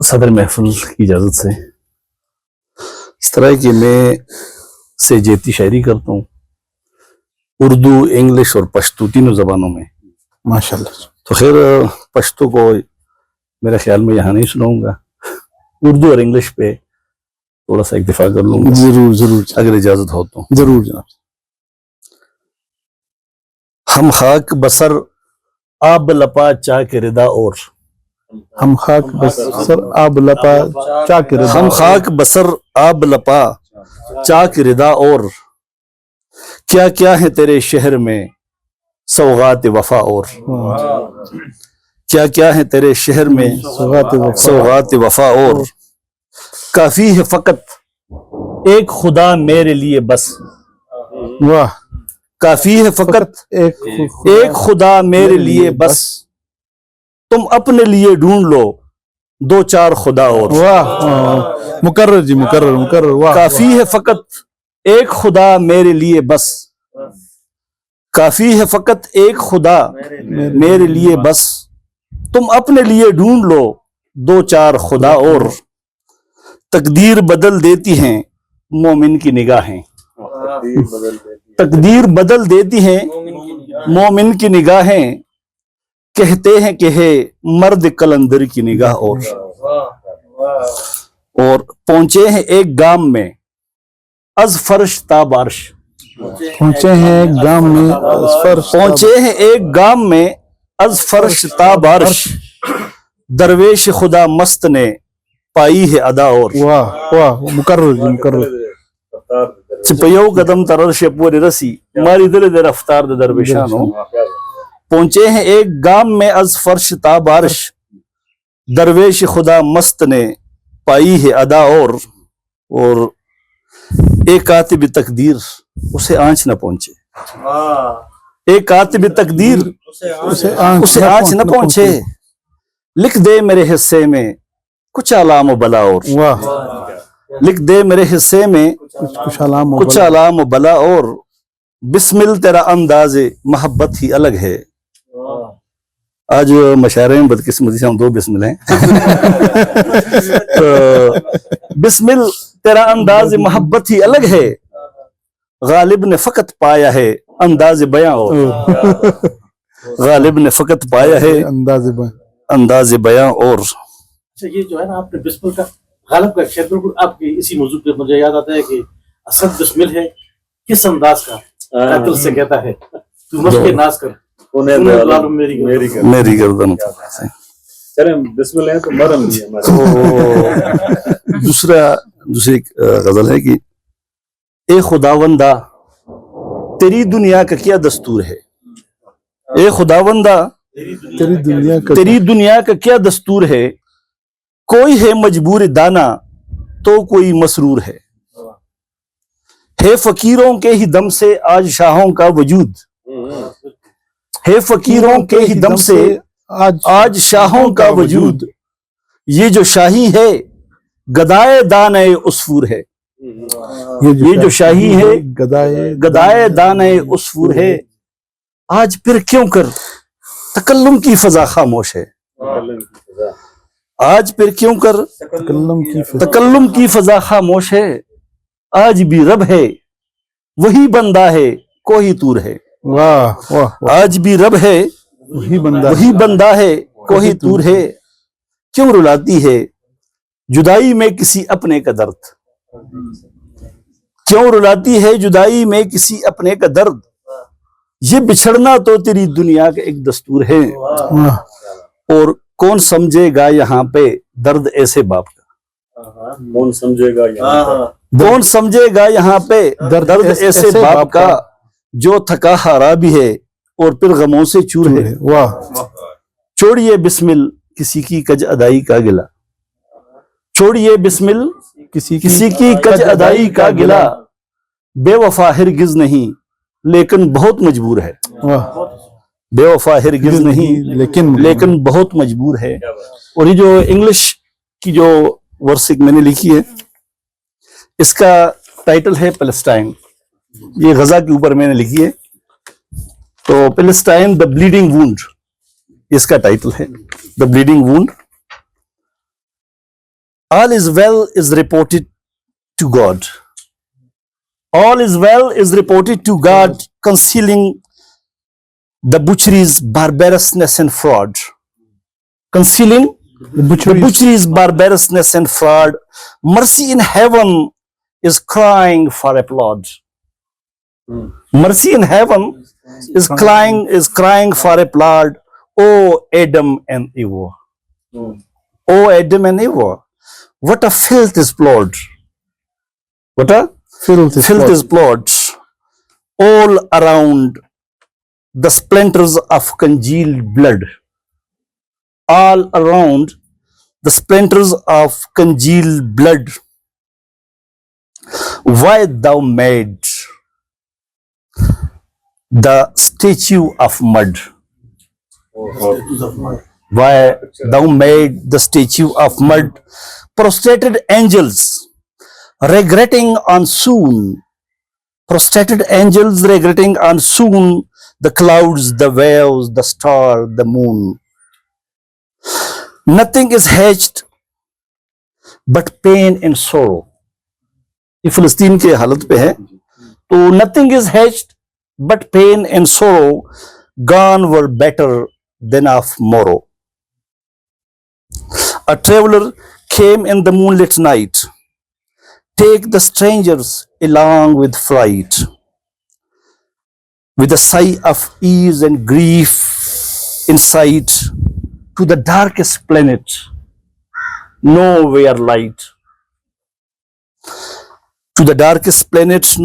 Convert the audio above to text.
صدر محفل کی اجازت سے اس طرح کہ میں سے جیتی شاعری کرتا ہوں اردو، انگلش اور پشتو تینوں زبانوں میں ماشاءاللہ. تو خیر پشتو کو میرے خیال میں یہاں نہیں سناؤں گا، اردو اور انگلش پہ تھوڑا سا اکتفا کر لوں گا ضرور ضرور اگر اجازت ہو تو. ضرور جناب. ہم خاک بسر آب لپا چاک ردا اور، ہم خاک بسر آب لپا چاک ردا، ہم خاک بسر آب لپا چاک ردا اور، کیا کیا ہے تیرے شہر میں سوغات وفا اور، کیا کیا ہے تیرے شہر میں سوغات وفا اور، کافی ہے فقط ایک خدا میرے لیے بس، واہ، کافی ہے فقط ایک خدا میرے لیے بس، تم اپنے لیے ڈھونڈ لو دو چار خدا اور، واہ، مکرر جی، مکرر مکرر. واہ، کافی ہے فقط ایک خدا میرے لیے بس، کافی ہے فقط ایک خدا میرے لیے بس، تم اپنے لیے ڈھونڈ لو دو چار خدا اور، تقدیر بدل دیتی ہیں مومن کی نگاہیں، تقدیر بدل دیتی ہیں مومن کی نگاہیں، کہتے ہیں کہ ہے مرد قلندر کی نگاہ اور پہنچے ہیں ایک گام میں از فرش تا بارش، پہنچے ہیں گام میں پہنچے ہیں ایک گام میں از فرش تا بارش، درویش خدا مست نے پائی ہے ادا اور، واہ واہ، مکرر جی، مکرر. چپیو قدم تررش پوری رسی ماری دل دے رفتار دے درویشانو، پہنچے ہیں ایک گام میں از فرش تا بارش، درویش خدا مست نے پائی ہے ادا اور ایک کاتب تقدیر اسے آنچ نہ پہنچے، ایک کاتب تقدیر اسے آنچ نہ پہنچے، لکھ دے میرے حصے میں کچھ علام و بلا اور، واہ، لکھ دے میرے حصے میں کچھ علام کچھ علام و بلا اور، بسمل تیرا انداز محبت ہی الگ ہے. آج مشاعرے میں بدقسمتی سے ہم دو بسمل ہیں تو بسمل تیرا انداز محبت ہی الگ ہے، غالب نے فقط پایا ہے انداز بیاں اور، غالب نے فقط پایا ہے انداز بیاں اور. اچھا، یہ جو ہے نا آپ نے بسمل کا غالب کا شعر بالکل آپ کی اسی موضوع پہ مجھے یاد آتا ہے کہ اسد بسمل ہے کس انداز کا، قاتل سے کہتا ہے تو مشق ناز کر میری گردن. بسم اللہ تو مرم بھی ہے. دوسری غزل ہے کہ اے خداوندہ تیری دنیا کا کیا دستور ہے، اے خداوندہ تیری دنیا کا کیا دستور ہے، کوئی ہے مجبور دانا تو کوئی مسرور ہے فقیروں کے ہی دم سے آج شاہوں کا وجود، ہے فقیروں کے ہی دم سے آج شاہوں کا وجود، یہ جو شاہی ہے گدائے دانۂ عصفور ہے، یہ جو شاہی ہے گدائے دانۂ عصفور ہے، آج پھر کیوں کر تکلم کی فضا خاموش ہے، آج پھر کیوں کر تکلم کی فضا خاموش ہے، آج بھی رب ہے وہی بندہ ہے کوئی طور ہے، آج بھی رب ہے وہی بندہ ہے کوئی طور ہے، کیوں رلاتی ہے جدائی میں کسی اپنے کا درد، کیوں رلاتی ہے جدائی میں کسی اپنے کا درد، یہ بچھڑنا تو تیری دنیا کا ایک دستور ہے، اور کون سمجھے گا یہاں پہ درد ایسے باپ کا، کون سمجھے گا یہاں کون سمجھے گا یہاں پہ درد ایسے باپ کا، جو تھکا ہارا بھی ہے اور پھر غموں سے چور ہے، چھوڑیے بسمل کسی کی کج ادائی کا گلا، چھوڑیے بسمل کسی کی کج ادائی کا گلا، بے وفا ہرگز نہیں لیکن بہت مجبور ہے، بے وفا ہرگز نہیں لیکن بہت مجبور ہے. اور یہ جو انگلش کی جو ورسک میں نے لکھی ہے اس کا ٹائٹل ہے پیلسٹائن، یہ غزہ کے اوپر میں نے لکھی ہے، تو پیلسٹائن دا بلیڈنگ وونڈ اس کا ٹائٹل ہے، the bleeding wound. All is well is reported to God. All is well is reported to God, concealing the butchery's barbarousness and fraud. Concealing the butchery's barbarousness and fraud. Mercy in heaven is crying for applaud. Mercy in heaven is crying for applaud. O Adam and Eve. O Adam and Eve. What a filth is plowed. What a filth is plowed. All around the splinters of congealed blood. All around the splinters of congealed blood. Why thou made the statue of mud? Why thou made the statue of mud? Prostrated angels regretting on soon. Prostrated angels regretting on soon the clouds, the waves, the star, the moon. Nothing is hatched but pain and sorrow. یہ فلسطین کے حالت پہ ہے تو nothing is hatched but pain and sorrow. Gone were better than of morrow. A traveler came in the moonlit night. Take the strangers along with fright. With a sigh of ease and grief in sight, to the darkest planet, nowhere light. To the darkest planet, no